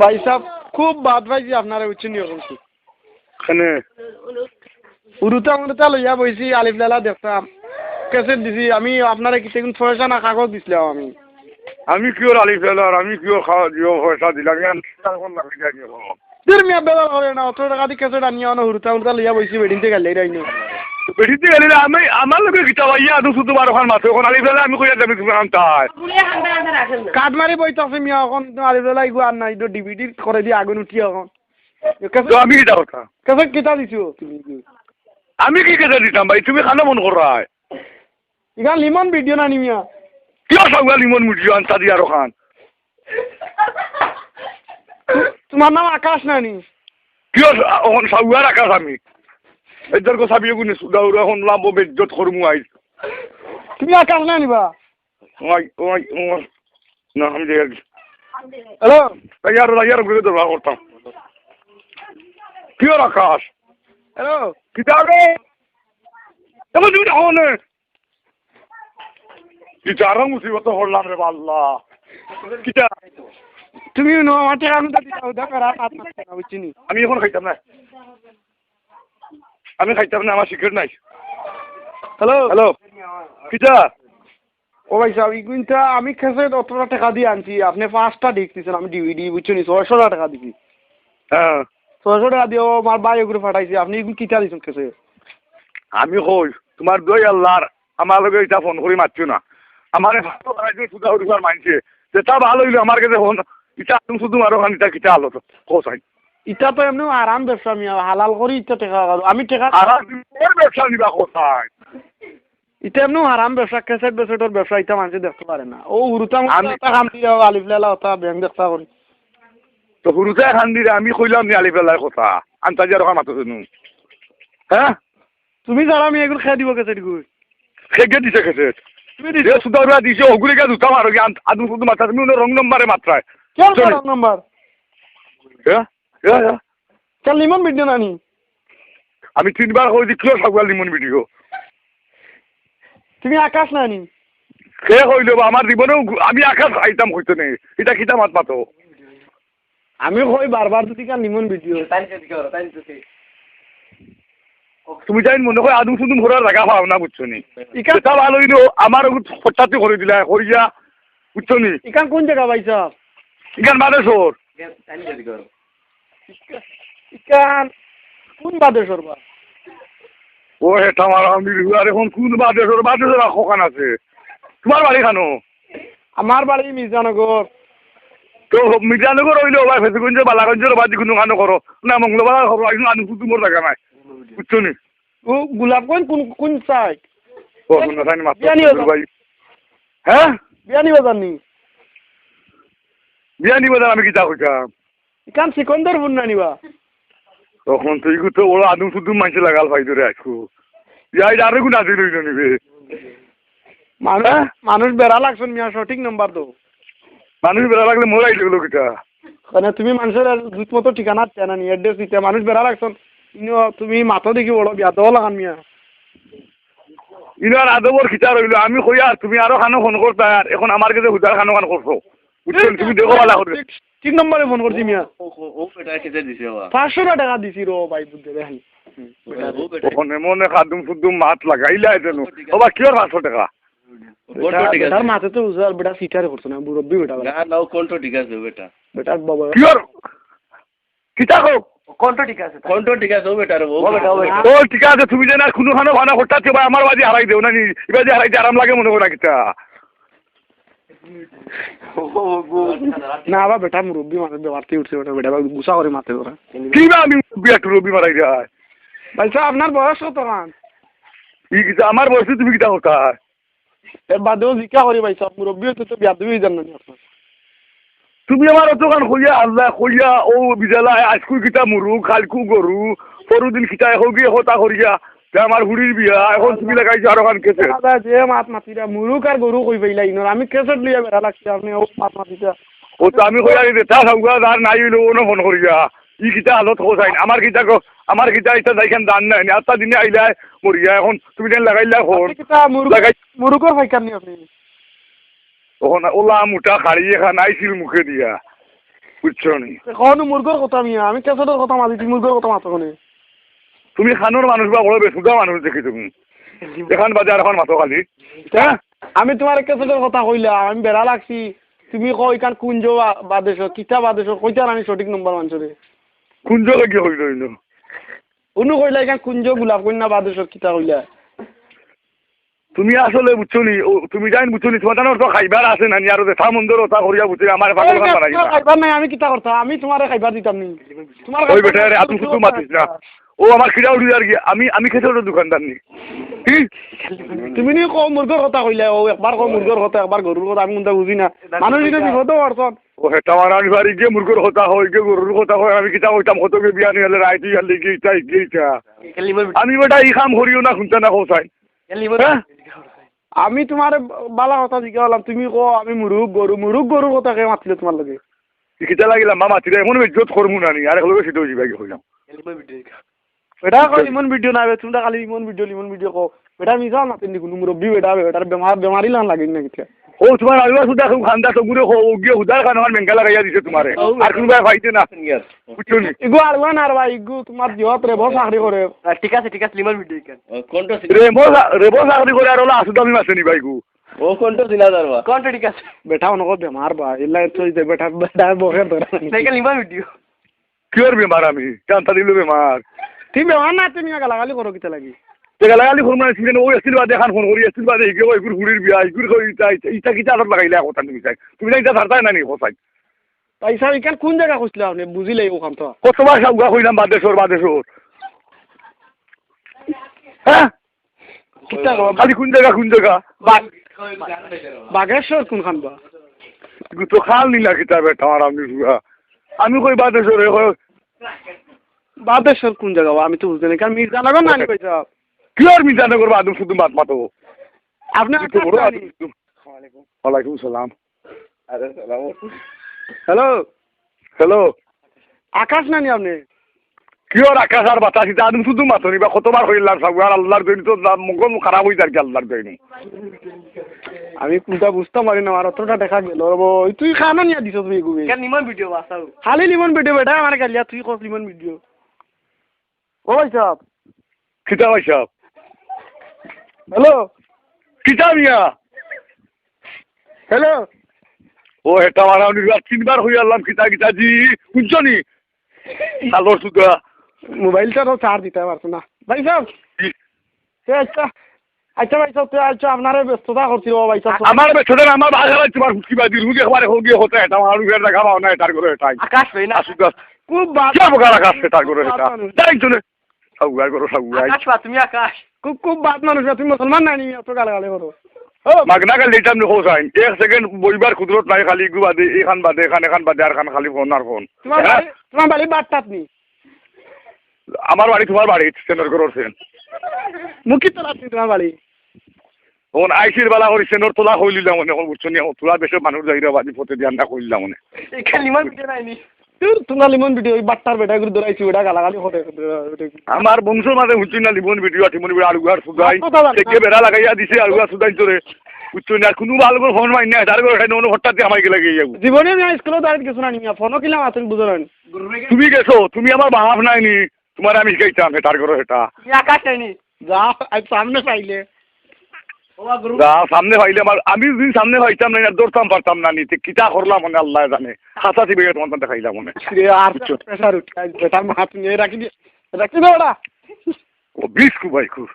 ভাই সাহেব খুব বাদ পাইছি আপনারা উঠছেন কিন্তু উরুতা মুরুতা লইয়া বইছি আলিফ লালা দেখতাম কেসেট দিছি আমি আপনারা কিছু পয়সা না কাগজ দিছিলাম আমি কিওর আলিফ লালার আমি কিওর খাওয়া দিও পয়সা দিলাম মিয়া বেলা করে না 18 টাকা দিয়ে কেসেট আনিয়া না উরুতা মুরুতা লইয়া বইছি বেডিং থেকে গাইলে রাইনো বেডিতে গেলে আমি আমার লোকে কিতা ভাইয়া আদু শুধু 12 খান মাত্র এখন আলিফ লালা আমি কইয়া যাবি তুমি আনতাই কাটমারি বইতাছে মিয়া এখন আলিফ লালা ইগো আর নাই ডিভিডি করে দি আগুন উঠি এখন আমি কিতা কথা কেসেট কিতা দিছো তুমি আমি কি কেটে দিতাম ভাই তুমি খানা মন করাই ইগান লিমন ভিডিও না নিমিয়া কিয় সঙ্গে লিমন মুড়িও আনতা দিয়া রখান তোমার নাম আকাশ নানি কিয় এখন সাউয়ার আকাশ আমি এদের কথা বিয়ে গুনে সুদাউর এখন লাভ বেজ্জত করমু আই তুমি আকাশ না নিবা ওই ওই না আমি দেখ হ্যালো ইয়ার ঘুরে তো করতাম কিয় আকাশ হ্যালো কিতাবে এমন তুমি হনে কি জারা মুসিবত হলাম রে আল্লাহ কিতা তুমি নো আমার টাকা আমি দিতাও দা করা হাত না বুঝছিনি আমি এখন খাইতাম না আমি খাইতাম না আমার সিগারেট নাই হ্যালো হ্যালো কিতা ও ভাই সাহেব ইগুনটা আমি খেসে 18 টাকা দিয়ে আনছি আপনি 5টা দেখতেছেন আমি ডিভিডি বুঝছেনি 600 টাকা দিছি হ্যাঁ 600 টাকা দিয়ে আমার ভাই ওগুলো পাঠাইছি আপনি ইগুন কিটা দিছেন খেসে আমি কই তোমার দই আল্লাহর আমার লগে এটা ফোন করি মারছো না আমারে ভালো বানাইছে সুদা হরিবার মানছে যেটা ভালো হইলো আমার কাছে ফোন এটা তুমি শুধু আরো খান এটা কিটা আলো তো কোসাই ইটা তো এমনি আরাম ব্যবসা মিয়া হালাল করি ইটা টাকা আমি টাকা আর ব্যবসা নিবা কোসাই এটা এমনি আরাম ব্যবসা ক্যাসেট বেসেটর ব্যবসা এটা মানুষ দেখতে পারে না ও উরুতাম একটা কাম দিয়া আলিফ লালা ওটা ব্যাংক দেখতা করি তো হুরুতে খান দিলে আমি কইলাম নি আলি ফেলার কথা আন্তাজি আর মাতো শুনু হ্যাঁ তুমি যারা আমি এগুলো খেয়ে দিব ক্যাসেট গুলো খেগে দিছে খেছে তুমি দিছে সুদা হরিয়া দিছে ওগুলি কে দুটা মারো কি আদু শুধু মাথা তুমি রং নম্বরে মাত্রায় কেন রং নাম্বার হ্যাঁ হ্যাঁ চল লিমন ভিডিও নানি আমি 3বার কই দিছিলো সকাল লিমন ভিডিও তুমি আকাশ নানি কে কইলো আমার জীবনেও আমি আকাশ খাইতাম হইতো নেই এটা কিতা মাত মাতো আমি কই বারবার যদি কান লিমন ভিডিও তুমি যাই মনে হয় আদু শুধু ঘোরার জায়গা পাও না বুঝছো নি এটা ভালো হইলো আমার হঠাৎ করে দিলা করিয়া বুঝছো নি ইকান কোন জায়গা পাইছা ইকান বাদেশ্বর ইকান কোন বাদেশ্বর বা ও হেটা মারা আমি আর এখন কোন বাদেশ্বর খোকান আছে তোমার বাড়ি খানো আমার বাড়ি মির্জানগর তো মির্জানগর হইলো বা ফেসগঞ্জ বালাগঞ্জের বাদি কোনো খানো করো না মঙ্গলবার খবর আইন আনু শুধু মোর জায়গা নাই বুঝছো নি ও গোলাপগঞ্জ কোন কোন সাইড ও কোন সাইড মাত্র ভাই হ্যাঁ বিয়ানি বাজার নি বিয়ানি বাজার আমি কিতা কইতাম ইকান সিকন্দরপুর না নিবা তখন তুই তো ওরা আদম শুধু মানুষ লাগাল ভাই ধরে আসবো ইয়াই আরো গুণ আজি লইল নিবে মানুষ বেড়া লাগছেন মিয়া সঠিক নাম্বার তো মানুষ বেড়া লাগলে মোরাই লাগলো কিটা মানে তুমি মানুষের দুধ মতো ঠিকানা চেনা নি অ্যাড্রেস দিতে মানুষ বেড়া লাগছেন তুমি মাথা দেখি বড় বিয়া দেওয়া লাগান মিয়া ইনার আদবর খিচা রইল আমি কইয়া তুমি আরো খানো ফোন করতে আর এখন আমার কাছে হুদার খানো খান করছো বুঝছেন তুমি দেখো ভালো করে ঠিক নম্বরে ফোন করছি মিয়া ও বেটা কেটে দিছে বাবা 500 টাকা দিছি রো ভাই বুঝতে দেখেন ওখানে মনে খাদুম ফুদুম মাত লাগাইলা এজন্য বাবা কিয়র 500 টাকা কোনটো ঠিক আছে তার মাথা তো উজার বেটা সিটারে করছ না মুরব্বি বেটা না নাও কোনটো ঠিক আছে বেটা বেটা বাবা কিয়র কিতা কো কোনটো ঠিক আছে ও বেটা রে ও বেটা ও ঠিক আছে তুমি যে না কোনো খানো খানা করতে ভাই আমার বাজি হারাই দেও না নি এবার যে হারাইতে আরাম লাগে মনে করা কিতা না বাবা বেটা মুরব্বি মাথা ব্যবহারতে উঠছে বেটা বেটা গুসা করে মাথা ধরে কি বা আমি একটু রবি মারাই যায় ভাই সাহেব আপনার বয়স কত কান ই কিতা আমার বয়সে তুমি কিতা হতা এর বাদেও জিকা করি ভাই সাহেব মুরব্বি হতে তো বিয়া দিবি জান না আপনার তুমি আমার অতখান কইয়া আল্লাহ কইয়া ও বিজালা আজকু কিতা মুরু খালকু গরু পরদিন কিতা হগিয়ে হতা করিয়া আমার হুড়ির বিয়া এখন তুমি লাগাইছো আরো খান কেসে দাদা যে মাত মাতিরা মুরুক আর গরু কই পাইলা ইনর আমি কেসট লিয়া বেড়া লাগছে আপনি ও মাত মাতিটা ও তো আমি কইয়া দিতে তা সঙ্গ আর নাই হইলো ও ফোন করিয়া ই কিতা হালত হোসাইন আমার কিতা এটা যাইখান দান নাই আত্মা দিনে আইলা মরিয়া এখন তুমি যেন লাগাইলা ফোন মুরুকর ফাইকার নি আপনি ওখানে ওলা মুটা খাড়ি এখানে আইছিল মুখে দিয়া বুঝছো নি কখনো মুরগোর কথা মিয়া আমি কেসেটের কথা মাঝি তুই মুরগোর কথা মাতো কোনে তুমি খানোর মানুষ বা বড় বেসুদা মানুষ দেখি তুমি এখান বাজার এখন মাতো খালি হ্যাঁ আমি তোমার কেসেটের কথা কইলাম আমি বেড়া লাগছি তুমি কই কান কুঞ্জ বাদেশ কিতা বাদেশ কইতার আমি সঠিক নম্বর মানছরে কোন জায়গায় গিয়ে হইল হইল অনু কইলা কান কুঞ্জ গোলাপ কন্যা বাদেশ কিতা কইলা তুমি আসলে বুঝছো নি তুমি জানি বুঝছো নি তোমার তো খাইবার আছে না আর দেখা মন্দির ওটা করিয়া বুঝছি আমার পাগল খান বানাই খাইবার নাই আমি কিতা করতাম আমি তোমারে খাইবার দিতাম নি তোমার ওই বেটা রে আপনি শুধু মাতিস না ও আমার খিদা উঠি আর কি আমি খেতে ওটা দোকানদার নি তুমি নি কো মুরগোর কথা কইলা ও একবার কো মুরগোর কথা একবার গরুর কথা আমি কোনটা বুঝি না মানুষ যদি বিপদ অর্থন ও হেটা মারানি বাড়ি গিয়ে মুরগোর কথা হয় গিয়ে গরুর কথা হয় আমি কিতা কইতাম কতকে বিয়া নিয়ে এলে রাইতি আর লিখি গিয়েছা আমি বেটা এই কাম করিও না শুনতে না কোথায় আমি তোমার বালা কথা জিজ্ঞাসা করলাম তুমি কো আমি মুরুগ গরুর কথা কে মাতিলে তোমার লাগে কিতা লাগিলাম মা মাতিলে এমন ইজ্জত করবো না নি আর একলগে সেটাও যাবে হইলাম এটা কো ইমন ভিডিও না তোমরা খালি ইমন ভিডিও কো বেটা মিছা না তিন কোনো মুরব্বি বেটার বেমারি লান লাগে না কিতা ও তোমার আইবা সুদা খুব খান্দা তো গুরে ও গিয়ে উদার খান আমার মেঙ্গা লাগাইয়া দিছে তোমারে আর কোন ভাই ফাইতে না বুঝছো নি ইগো আলওয়া না রে ভাই ইগো তোমার জিওত রে বস চাকরি করে ঠিক আছে লিমন ভিডিও কেন কোনটো রেবো চাকরি করে আর ওলা আসুদা আমি মাসে নি ভাই গো ও কোনটো দিলা দারবা কোনটো ঠিক আছে বেটা অনকো বেমার বা ইল্লা তো বেটা বহে ধরা সাইকেল লিমন ভিডিও কিওর বেমার আমি জানতা দিলো বেমার তুমি বেমার না তুমি গালাগালি করো কিতা লাগি গালাগালি করব না সিজন ও এসিল বাদে খান ফোন করি এসিল বাদে হিগে ওই গুড়ির বিয়া গুড় কই ইটা কিটা আদত লাগাইলা কথা তুমি চাই তুমি না ইটা ধরতাই না নি কোসাই পয়সা ইকান কোন জায়গা কইছলা আপনি বুঝিলাই ও কাম তো কতবার সাউগা কইলাম বাদেশর হ্যাঁ কিটা খালি কোন জায়গা বাগেশ্বর কোন খান বা তো খাল নিলা কিতা বেটা আর আমি কই বাদেশ্বর কোন জায়গা আমি তো বুঝতে নাই কারণ মির্জানগর না কইছা কি আর মির্জানগর বাদম শুধু মাত মাতো আপনি ওয়ালাইকুম সালাম হ্যালো আকাশ নানি আপনি কি আর আকাশ আর বাতাসি আদম শুধু মাতনি বা কতবার হইলাম সব আর আল্লাহর জন্য তো মঙ্গল খারাপ হই যার কি আল্লাহর জন্য আমি কোনটা বুঝতে পারি না আর অতটা দেখা গেল তুই খানা নিয়ে দিছ তুমি এগুবে কেন লিমন ভিডিও বাসাও খালি লিমন ভিডিও বেটা আমার গালিয়া তুই কস লিমন ভিডিও ও ভাই সাহেব কিতা ভাই সাহেব হ্যালো কিতা মিয়া হ্যালো ও এটা আমার তিনবার হই আল্লাহ কিতা জি শুনছনি কালোর সুদা মোবাইলটা তো চার্জ দিতে পারছো না ভাই সাহেব আচ্ছা ভাই সাহেব আপনারে ব্যস্ততা করছি ও ভাই সাহেব আমার ব্যস্ততা আমার বাজারে তোমার হুকি বাজি রুগী একবারে হোগিয়ে হতে এটা আমার রুগের দেখা পাও না এটার করে এটাই আকাশ ভাই না সুদা খুব বাদ আকাশ এটার করে এটা তাই জন্য সাউগার করো আকাশ পা তুমি আকাশ খুব বাদ মানুষ তুমি মুসলমান নাই নি এত গালাগালি করো ও মাগনা গাল দিতাম নি হোসাইন এক সেকেন্ড বইবার কুদরত নাই খালি গু বাদে এখান বাদে এখান বাদে আর খান খালি ফোন আর ফোন তোমার বাড়ি বাট্টাত নি আমার বাড়ি তোমার বাড়ি সেনর করো সেন মুকি তোলা তোমার বাড়ি ওন আইসির বেলা করি সেনর তোলা হইলিলাম মনে বুঝছো নি তোলা বেশি মানুষ যাইরা বাজি ফতে দিয়ান না কইলাম মনে এখান লিমন ভিডিও নাই নি তোমার লিমন ভিডিও ওই বাট্টার বেটা গুলো ধরাইছি ওটা গালাগালি করে আমার বংশের মাঝে হুঁচি না লিমন ভিডিও আছে মনে আলু আর সুদাই থেকে বেড়া লাগাইয়া দিছে আলু আর সুদাই তোরে বুঝছো না কোনো ভালো করে ফোন মাই না তার করে এটা অন্য হঠাৎ আমায় গেলে গিয়ে যাবো জীবনে আমি স্কুলে দাঁড়িয়ে গেছো না নিয়া ফোনও কিলাম আছেন বুঝো না তুমি গেছো তুমি আমার বাপ নাই নি তোমার আমি শিখাইতাম হেটার করো হেটা আকাশ নাইনি যা সামনে পাইলে সামনে পাইলে আমার আমি যদি সামনে পাইতাম না দৌড়তাম পারতাম না নিতে কিতা করলাম মনে আল্লাহ জানে খাতা দিবে তোমার দেখাইলাম মনে আর প্রেসার উঠে বেটার মাথা নিয়ে রাখি দে ওটা ও বিস্কু ভাই খুব